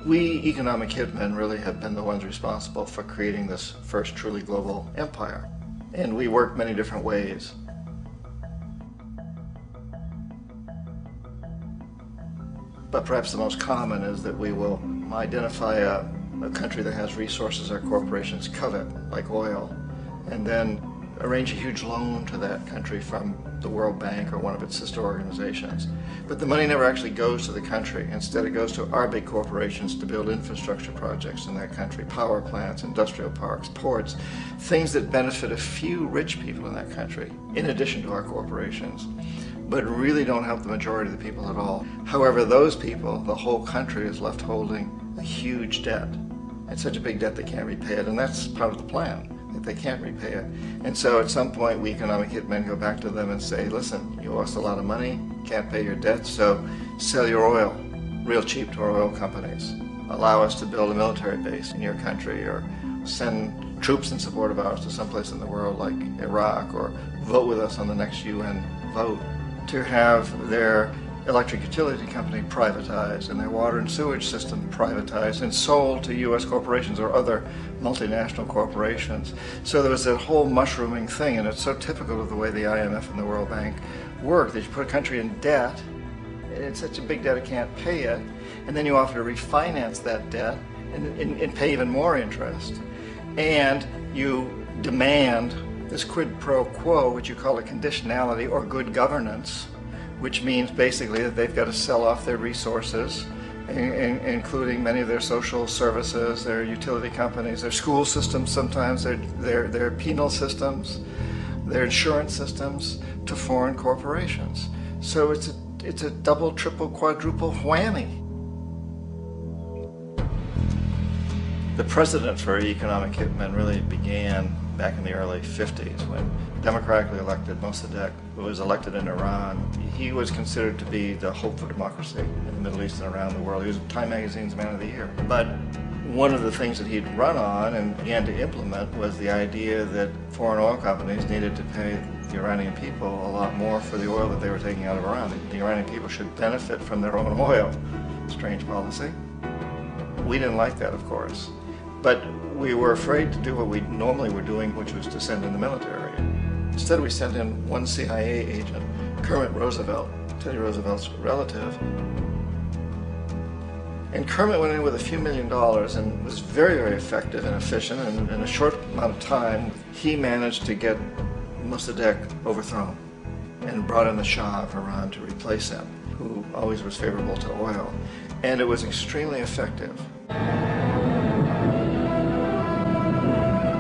We economic hitmen really have been the ones responsible for creating this first truly global empire. And we work many different ways. But perhaps the most common is that we will identify a country that has resources our corporations covet, like oil, and then arrange a huge loan to that country from the World Bank or one of its sister organizations. But the money never actually goes to the country. Instead, it goes to our big corporations to build infrastructure projects in that country, power plants, industrial parks, ports, things that benefit a few rich people in that country, in addition to our corporations, but really don't help the majority of the people at all. However, those people, the whole country is left holding a huge debt. It's such a big debt they can't repay it, and that's part of the plan. They can't repay it. And so at some point we economic hitmen go back to them and say, listen, you owe us a lot of money, can't pay your debt, so sell your oil real cheap to our oil companies. Allow us to build a military base in your country, or send troops in support of ours to someplace in the world like Iraq, or vote with us on the next UN vote. To have their electric utility company privatized and their water and sewage system privatized and sold to U.S. corporations or other multinational corporations. So there was that whole mushrooming thing, and it's so typical of the way the IMF and the World Bank work, that you put a country in debt, and it's such a big debt it can't pay it, and then you offer to refinance that debt and pay even more interest, and you demand this quid pro quo, which you call a conditionality or good governance, which means basically that they've got to sell off their resources, including many of their social services, their utility companies, their school systems sometimes, their penal systems, their insurance systems, to foreign corporations. So it's a double, triple, quadruple whammy. The precedent for economic hitmen really began back in the early 50s when democratically elected Mossadegh, who was elected in Iran, he was considered to be the hope for democracy in the Middle East and around the world. He was Time Magazine's Man of the Year. But one of the things that he'd run on and began to implement was the idea that foreign oil companies needed to pay the Iranian people a lot more for the oil that they were taking out of Iran. The Iranian people should benefit from their own oil. Strange policy. We didn't like that, of course. But we were afraid to do what we normally were doing, which was to send in the military. Instead, we sent in one CIA agent, Kermit Roosevelt, Teddy Roosevelt's relative. And Kermit went in with a few $1 million and was very, very effective and efficient. And in a short amount of time, he managed to get Mossadegh overthrown and brought in the Shah of Iran to replace him, who always was favorable to oil. And it was extremely effective.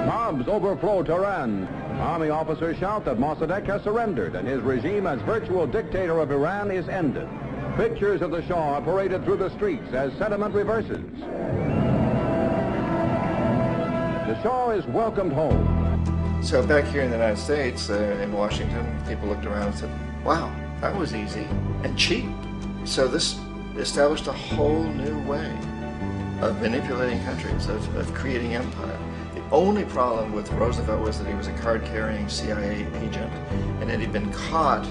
Mobs overflow Tehran. Army officers shout that Mossadegh has surrendered and his regime as virtual dictator of Iran is ended. Pictures of the Shah are paraded through the streets as sentiment reverses. The Shah is welcomed home. So back here in the United States, in Washington, people looked around and said, wow, that was easy and cheap. So this established a whole new way of manipulating countries, of creating empire. The only problem with Roosevelt was that he was a card-carrying CIA agent, and had he been caught,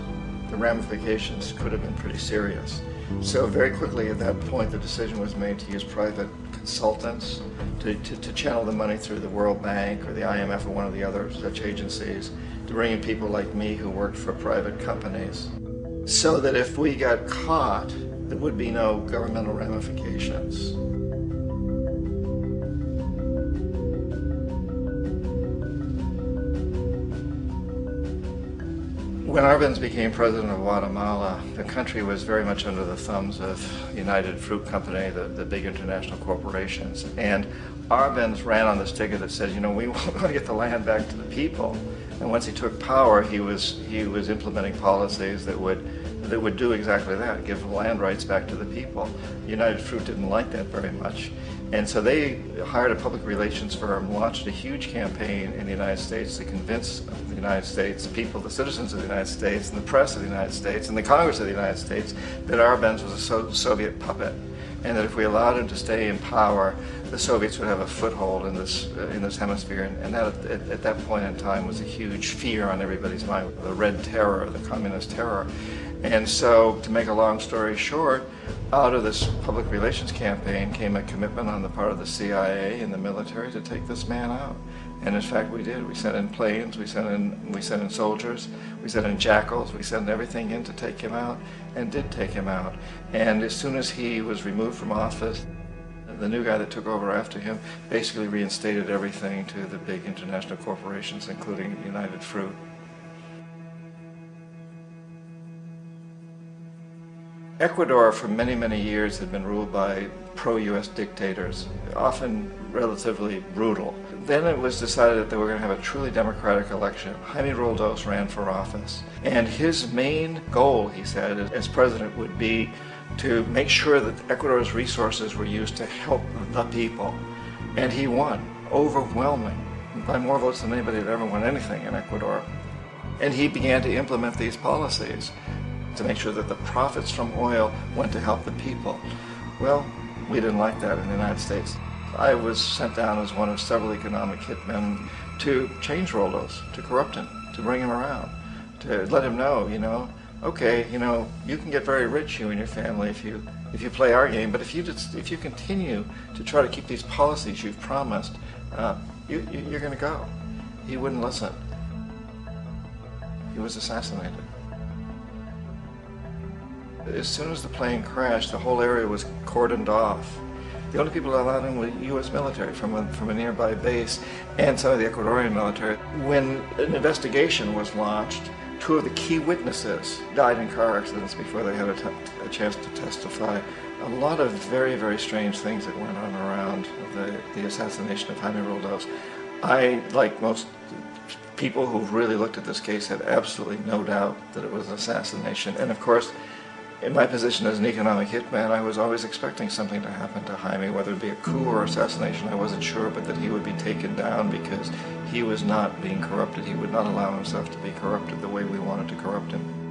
the ramifications could have been pretty serious. So very quickly at that point, the decision was made to use private consultants to channel the money through the World Bank or the IMF or one of the other such agencies, to bring in people like me who worked for private companies, so that if we got caught, there would be no governmental ramifications. When Arbenz became president of Guatemala, the country was very much under the thumbs of United Fruit Company, the big international corporations. And Arbenz ran on this ticket that said, you know, we want to get the land back to the people. And once he took power, he was implementing policies that would do exactly that, give land rights back to the people. United Fruit didn't like that very much. And so they hired a public relations firm, launched a huge campaign in the United States to convince the United States people, the citizens of the United States, and the press of the United States, and the Congress of the United States, that Arbenz was a Soviet puppet, and that if we allowed him to stay in power, the Soviets would have a foothold in this hemisphere. And that, at that point in time, was a huge fear on everybody's mind, the Red Terror, the Communist Terror. And so, to make a long story short, out of this public relations campaign came a commitment on the part of the CIA and the military to take this man out. And in fact, we did. We sent in planes, we sent in soldiers, we sent in jackals, we sent everything in to take him out, and did take him out. And as soon as he was removed from office, the new guy that took over after him basically reinstated everything to the big international corporations, including United Fruit. Ecuador for many, many years had been ruled by pro-US dictators, often relatively brutal. Then it was decided that they were going to have a truly democratic election. Jaime Roldos ran for office, and his main goal, he said, as president would be to make sure that Ecuador's resources were used to help the people. And he won, overwhelming, by more votes than anybody had ever won anything in Ecuador. And he began to implement these policies to make sure that the profits from oil went to help the people. Well, we didn't like that in the United States. I was sent down as one of several economic hitmen to change Roldos, to corrupt him, to bring him around, to let him know, okay, you can get very rich, you and your family, if you play our game, but if you continue to try to keep these policies you've promised, you're going to go. He wouldn't listen. He was assassinated. As soon as the plane crashed, the whole area was cordoned off. The only people allowed in were U.S. military from a nearby base and some of the Ecuadorian military. When an investigation was launched, two of the key witnesses died in car accidents before they had a chance to testify. A lot of very, very strange things that went on around the assassination of Jaime Roldos. I, like most people who've really looked at this case, had absolutely no doubt that it was an assassination. And of course, in my position as an economic hitman, I was always expecting something to happen to Jaime, whether it be a coup or assassination, I wasn't sure, but that he would be taken down because he was not being corrupted. He would not allow himself to be corrupted the way we wanted to corrupt him.